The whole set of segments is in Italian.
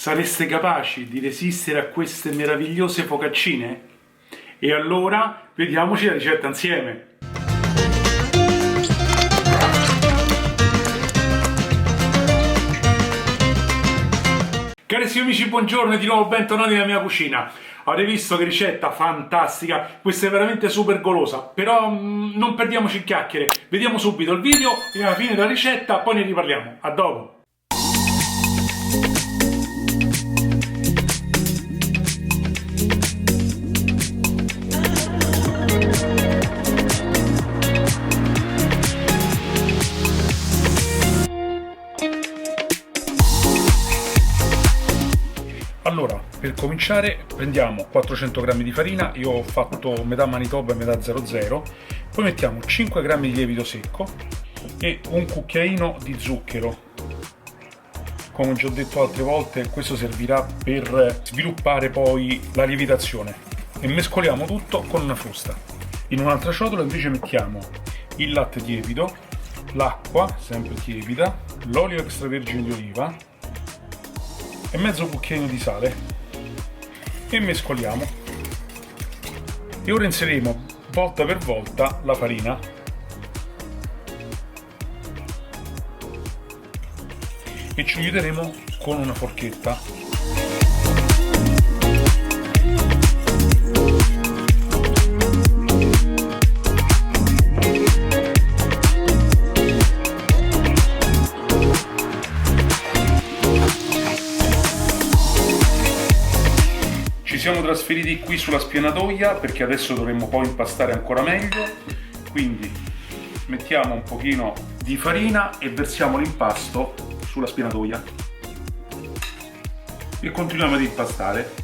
Sareste capaci di resistere a queste meravigliose focaccine? E allora vediamoci la ricetta insieme! Carissimi amici, buongiorno e di nuovo bentornati nella mia cucina. Avete visto che ricetta fantastica, questa è veramente super golosa, però non perdiamoci in chiacchiere, vediamo subito il video e alla fine della ricetta poi ne riparliamo. A dopo! Allora, per cominciare prendiamo 400 g di farina, io ho fatto metà Manitoba e metà 00, poi mettiamo 5 g di lievito secco e un cucchiaino di zucchero. Come già ho detto altre volte, questo servirà per sviluppare poi la lievitazione. E mescoliamo tutto con una frusta. In un'altra ciotola invece mettiamo il latte tiepido, l'acqua, sempre tiepida, l'olio extravergine di oliva e mezzo cucchiaino di sale e mescoliamo. E ora inseriremo volta per volta la farina e ci aiuteremo con una forchetta. Ci siamo trasferiti qui sulla spianatoia perché adesso dovremmo poi impastare ancora meglio, quindi mettiamo un pochino di farina e versiamo l'impasto sulla spianatoia e continuiamo ad impastare.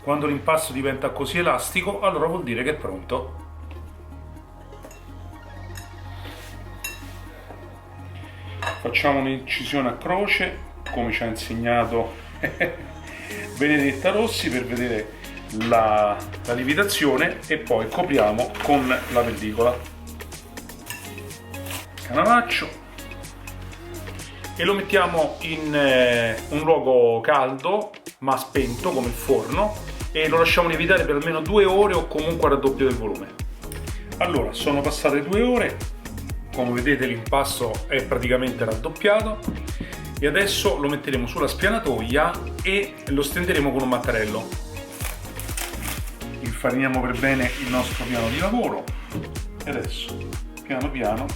Quando l'impasto diventa così elastico, allora vuol dire che è pronto. Facciamo un'incisione a croce, come ci ha insegnato Benedetta Rossi, per vedere la lievitazione, e poi copriamo con la pellicola. Canavaccio. E lo mettiamo in un luogo caldo, ma spento, come il forno, e lo lasciamo lievitare per almeno 2 ore o comunque al raddoppio del volume. Allora, sono passate 2 ore, come vedete l'impasto è praticamente raddoppiato e adesso lo metteremo sulla spianatoia e lo stenderemo con un mattarello. Infariniamo per bene il nostro piano di lavoro e adesso, piano piano,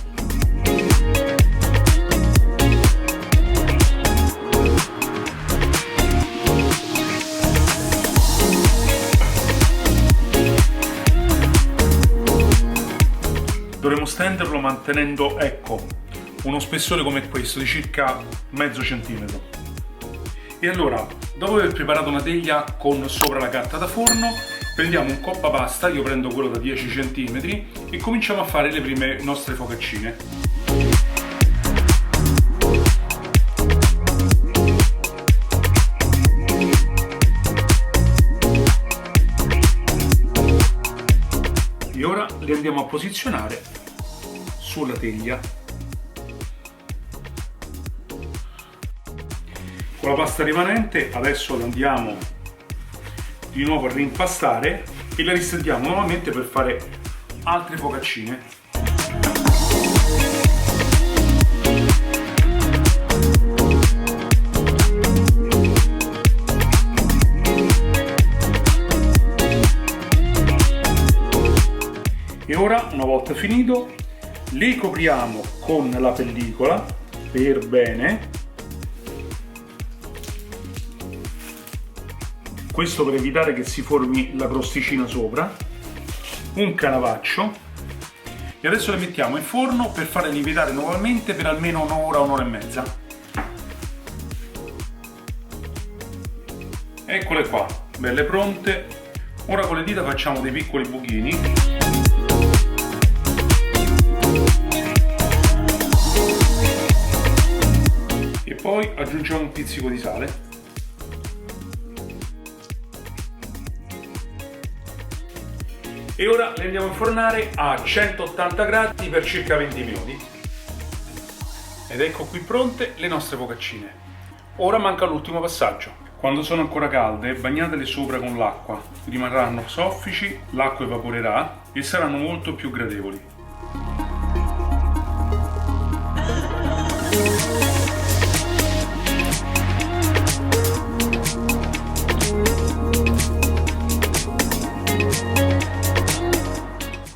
dovremo stenderlo mantenendo, ecco, uno spessore come questo di circa mezzo centimetro. E allora, dopo aver preparato una teglia con sopra la carta da forno, prendiamo un coppapasta, io prendo quello da 10 cm, e cominciamo a fare le prime nostre focaccine. E ora li andiamo a posizionare sulla teglia. Con la pasta rimanente adesso la andiamo di nuovo a rimpastare e la ristendiamo nuovamente per fare altre focaccine. E ora, una volta finito, li copriamo con la pellicola per bene. Questo per evitare che si formi la crosticina sopra. Un canavaccio. E adesso le mettiamo in forno per farle lievitare nuovamente per almeno un'ora, un'ora e mezza. Eccole qua, belle pronte. Ora con le dita facciamo dei piccoli buchini. poi aggiungiamo un pizzico di sale. E ora le andiamo a infornare a 180 gradi per circa 20 minuti. Ed ecco qui pronte le nostre focaccine. Ora manca l'ultimo passaggio. Quando sono ancora calde, bagnatele sopra con l'acqua. Rimarranno soffici, l'acqua evaporerà e saranno molto più gradevoli.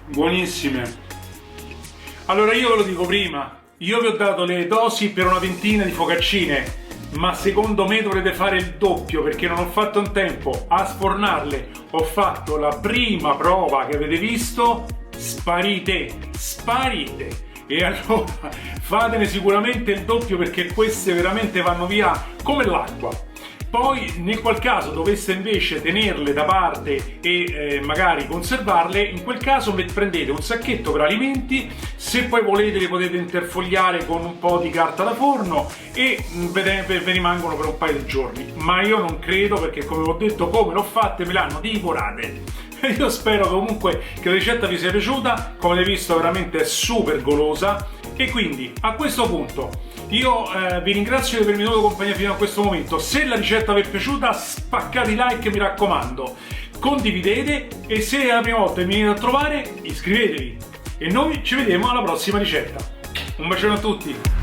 Buonissime. Allora io ve lo dico prima, io vi ho dato le dosi per una ventina di focaccine, ma secondo me dovrete fare il doppio perché non ho fatto in tempo a sfornarle. Ho fatto la prima prova che avete visto, sparite. E allora fatene sicuramente il doppio perché queste veramente vanno via come l'acqua. Poi nel qual caso doveste invece tenerle da parte e magari conservarle, in quel caso prendete un sacchetto per alimenti, se poi volete le potete interfogliare con un po' di carta da forno e ve rimangono per un paio di giorni. Ma io non credo perché, come ho detto, come l'ho fatte me l'hanno divorate. Io spero comunque che la ricetta vi sia piaciuta, come avete visto veramente è super golosa e quindi a questo punto io vi ringrazio di avermi tenuto compagnia fino a questo momento. Se la ricetta vi è piaciuta spaccate i like, mi raccomando, condividete e se è la prima volta che mi venite a trovare iscrivetevi e noi ci vediamo alla prossima ricetta. Un bacione a tutti!